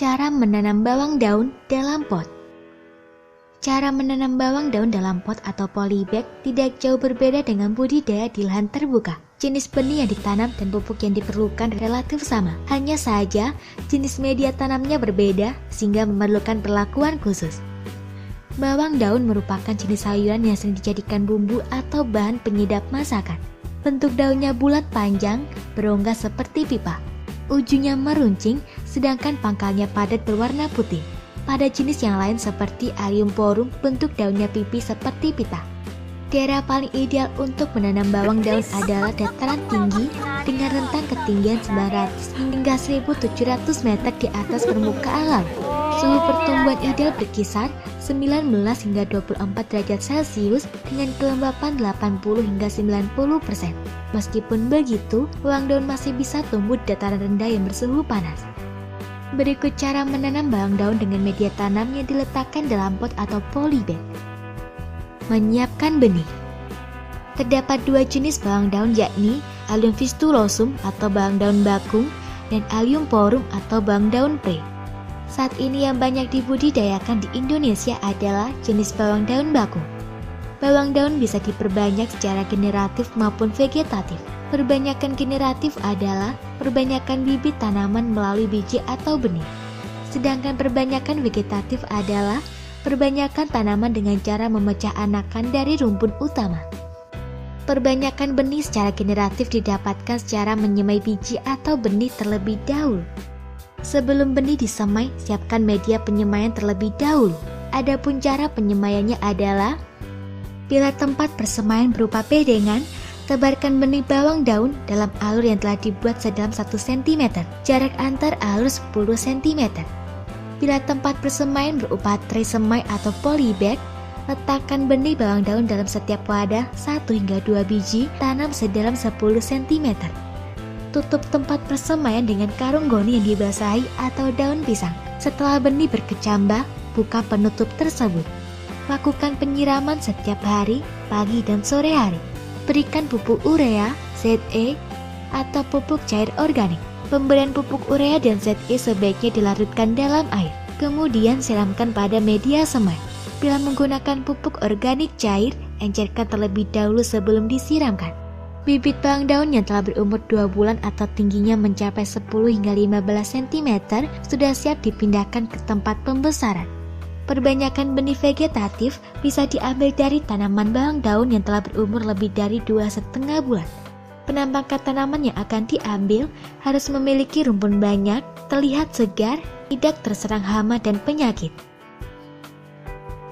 Cara menanam bawang daun dalam pot. Cara menanam bawang daun dalam pot atau polybag tidak jauh berbeda dengan budidaya di lahan terbuka. Jenis benih yang ditanam dan pupuk yang diperlukan relatif sama. Hanya saja jenis media tanamnya berbeda sehingga memerlukan perlakuan khusus. Bawang daun merupakan jenis sayuran yang sering dijadikan bumbu atau bahan penyedap masakan. Bentuk daunnya bulat panjang, berongga seperti pipa. Ujungnya meruncing, sedangkan pangkalnya padat berwarna putih. Pada jenis yang lain seperti Allium porum, bentuk daunnya pipih seperti pita. Daerah paling ideal untuk menanam bawang daun adalah dataran tinggi dengan rentang ketinggian 900 hingga 1700 meter di atas permukaan laut. Suhu pertumbuhan ideal berkisar 19 hingga 24 derajat Celcius dengan kelembapan 80 hingga 90%. Meskipun begitu, bawang daun masih bisa tumbuh di dataran rendah yang bersuhu panas. Berikut cara menanam bawang daun dengan media tanam yang diletakkan dalam pot atau polybag. Menyiapkan benih. Terdapat dua jenis bawang daun yakni Allium fistulosum atau bawang daun bakung dan Allium porum atau bawang daun pre. Saat ini yang banyak dibudidayakan di Indonesia adalah jenis bawang daun bakung. Bawang daun bisa diperbanyak secara generatif maupun vegetatif. Perbanyakan generatif adalah perbanyakan bibit tanaman melalui biji atau benih. Sedangkan perbanyakan vegetatif adalah perbanyakan tanaman dengan cara memecah anakan dari rumpun utama. Perbanyakan benih secara generatif didapatkan secara menyemai biji atau benih terlebih dahulu. Sebelum benih disemai, siapkan media penyemaian terlebih dahulu. Adapun cara penyemaiannya adalah bila tempat persemaian berupa bedengan, tebarkan benih bawang daun dalam alur yang telah dibuat sedalam 1 cm, jarak antar alur 10 cm. Bila tempat persemaian berupa tray semai atau polybag, letakkan benih bawang daun dalam setiap wadah 1 hingga 2 biji, tanam sedalam 10 cm. Tutup tempat persemaian dengan karung goni yang dibasahi atau daun pisang. Setelah benih berkecambah, buka penutup tersebut. Lakukan penyiraman setiap hari, pagi dan sore hari. Berikan pupuk urea, ZE, atau pupuk cair organik. Pemberian pupuk urea dan ZE sebaiknya dilarutkan dalam air. Kemudian siramkan pada media semai. Bila menggunakan pupuk organik cair, encerkan terlebih dahulu sebelum disiramkan. Bibit bawang daun yang telah berumur 2 bulan atau tingginya mencapai 10 hingga 15 cm sudah siap dipindahkan ke tempat pembesaran. Perbanyakan benih vegetatif bisa diambil dari tanaman bawang daun yang telah berumur lebih dari 2,5 bulan. Penampakan tanaman yang akan diambil harus memiliki rumpun banyak, terlihat segar, tidak terserang hama dan penyakit.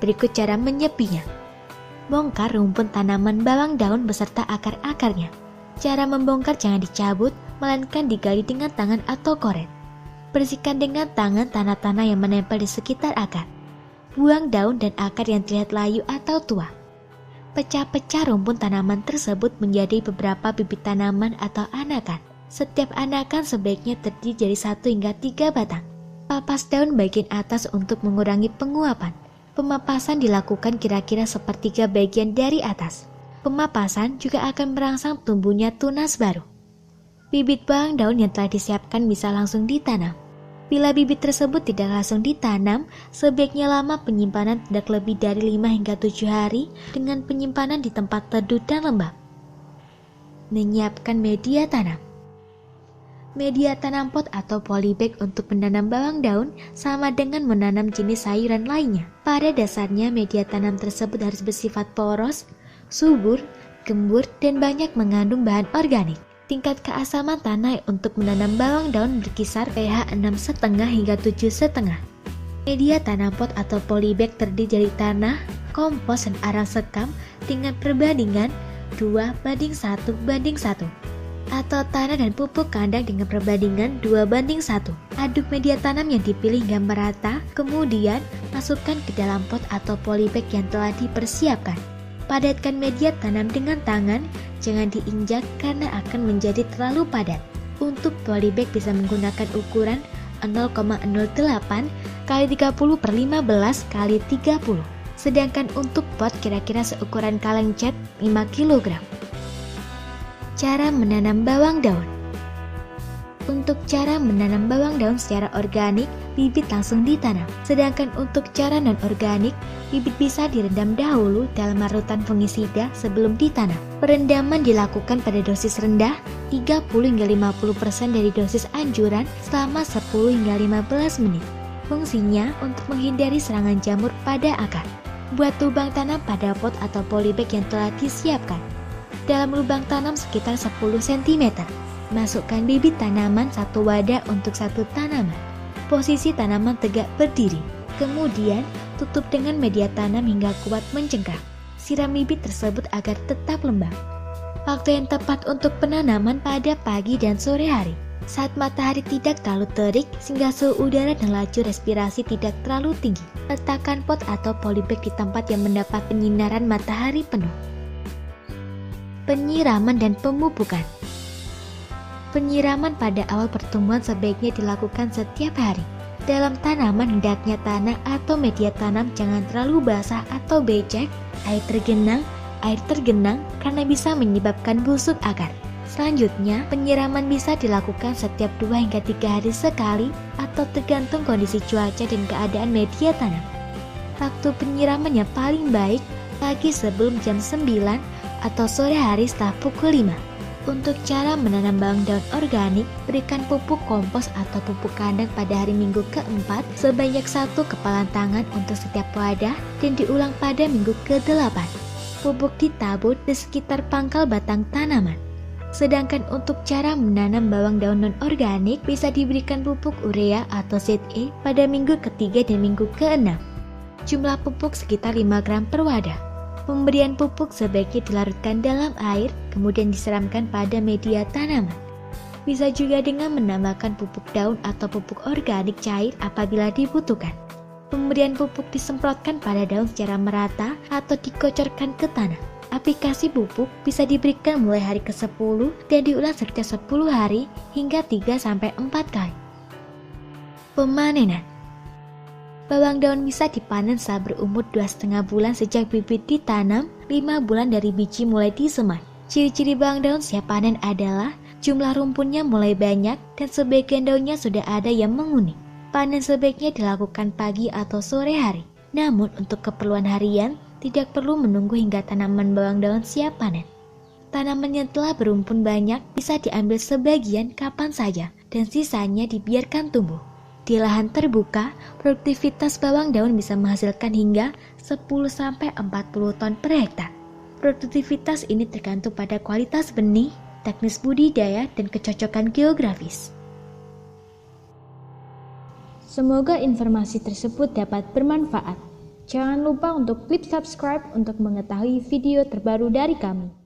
Berikut cara menyepinya. Bongkar rumpun tanaman bawang daun beserta akar-akarnya. Cara membongkar jangan dicabut, melainkan digali dengan tangan atau koret. Bersihkan dengan tangan tanah-tanah yang menempel di sekitar akar. Buang daun dan akar yang terlihat layu atau tua. Pecah-pecah rumpun tanaman tersebut menjadi beberapa bibit tanaman atau anakan. Setiap anakan sebaiknya terdiri dari 1 hingga 3 batang. Papas daun bagian atas untuk mengurangi penguapan. Pemapasan dilakukan kira-kira sepertiga bagian dari atas. Pemapasan juga akan merangsang tumbuhnya tunas baru. Bibit bawang daun yang telah disiapkan bisa langsung ditanam. Bila bibit tersebut tidak langsung ditanam, sebaiknya lama penyimpanan tidak lebih dari 5 hingga 7 hari dengan penyimpanan di tempat teduh dan lembab. Menyiapkan media tanam. Media tanam pot atau polybag untuk menanam bawang daun sama dengan menanam jenis sayuran lainnya. Pada dasarnya media tanam tersebut harus bersifat poros, subur, gembur, dan banyak mengandung bahan organik. Tingkat keasaman tanah untuk menanam bawang daun berkisar pH 6,5 hingga 7,5. Media tanam pot atau polybag terdiri dari tanah, kompos, dan arang sekam dengan perbandingan 2:1:1. Atau tanah dan pupuk kandang dengan perbandingan 2:1. Aduk media tanam yang dipilih hingga merata, kemudian masukkan ke dalam pot atau polybag yang telah dipersiapkan. Padatkan media tanam dengan tangan, jangan diinjak karena akan menjadi terlalu padat. Untuk polybag bisa menggunakan ukuran 0,08 x 30/15 x 30. Sedangkan untuk pot kira-kira seukuran kaleng cat 5 kg. Cara menanam bawang daun. Untuk cara menanam bawang daun secara organik, bibit langsung ditanam. Sedangkan untuk cara non-organik, bibit bisa direndam dahulu dalam larutan fungisida sebelum ditanam. Perendaman dilakukan pada dosis rendah, 30-50% dari dosis anjuran selama 10-15 menit. Fungsinya untuk menghindari serangan jamur pada akar. Buat lubang tanam pada pot atau polybag yang telah disiapkan. Dalam lubang tanam sekitar 10 cm. Masukkan bibit tanaman satu wadah untuk satu tanaman. Posisi tanaman tegak berdiri. Kemudian, tutup dengan media tanam hingga kuat mencengkram. Siram bibit tersebut agar tetap lembab. Waktu yang tepat untuk penanaman pada pagi dan sore hari. Saat matahari tidak terlalu terik sehingga suhu udara dan laju respirasi tidak terlalu tinggi. Letakkan pot atau polybag di tempat yang mendapat penyinaran matahari penuh. Penyiraman dan pemupukan. Penyiraman pada awal pertumbuhan sebaiknya dilakukan setiap hari. Dalam tanaman hendaknya tanah atau media tanam jangan terlalu basah atau becek, air tergenang karena bisa menyebabkan busuk akar. Selanjutnya, penyiraman bisa dilakukan setiap 2 hingga 3 hari sekali atau tergantung kondisi cuaca dan keadaan media tanam. Waktu penyiraman yang paling baik pagi sebelum jam 9 atau sore hari setelah pukul 5. Untuk cara menanam bawang daun organik, berikan pupuk kompos atau pupuk kandang pada hari Minggu keempat sebanyak 1 kepalan tangan untuk setiap wadah dan diulang pada Minggu ke-8. Pupuk ditabur di sekitar pangkal batang tanaman. Sedangkan untuk cara menanam bawang daun non-organik bisa diberikan pupuk urea atau ZE pada Minggu ke-3 dan Minggu ke-6. Jumlah pupuk sekitar 5 gram per wadah. Pemberian pupuk sebaiknya dilarutkan dalam air, kemudian disiramkan pada media tanaman. Bisa juga dengan menambahkan pupuk daun atau pupuk organik cair apabila dibutuhkan. Pemberian pupuk disemprotkan pada daun secara merata atau dikocorkan ke tanah. Aplikasi pupuk bisa diberikan mulai hari ke-10 dan diulang setiap 10 hari hingga 3-4 kali. Pemanenan. Bawang daun bisa dipanen saat berumur 2,5 bulan sejak bibit ditanam, 5 bulan dari biji mulai disemai. Ciri-ciri bawang daun siap panen adalah jumlah rumpunnya mulai banyak dan sebagian daunnya sudah ada yang menguning. Panen sebaiknya dilakukan pagi atau sore hari. Namun untuk keperluan harian, tidak perlu menunggu hingga tanaman bawang daun siap panen. Tanaman yang telah berumpun banyak bisa diambil sebagian kapan saja dan sisanya dibiarkan tumbuh. Di lahan terbuka, produktivitas bawang daun bisa menghasilkan hingga 10-40 ton per hektar. Produktivitas ini tergantung pada kualitas benih, teknis budidaya, dan kecocokan geografis. Semoga informasi tersebut dapat bermanfaat. Jangan lupa untuk klik subscribe untuk mengetahui video terbaru dari kami.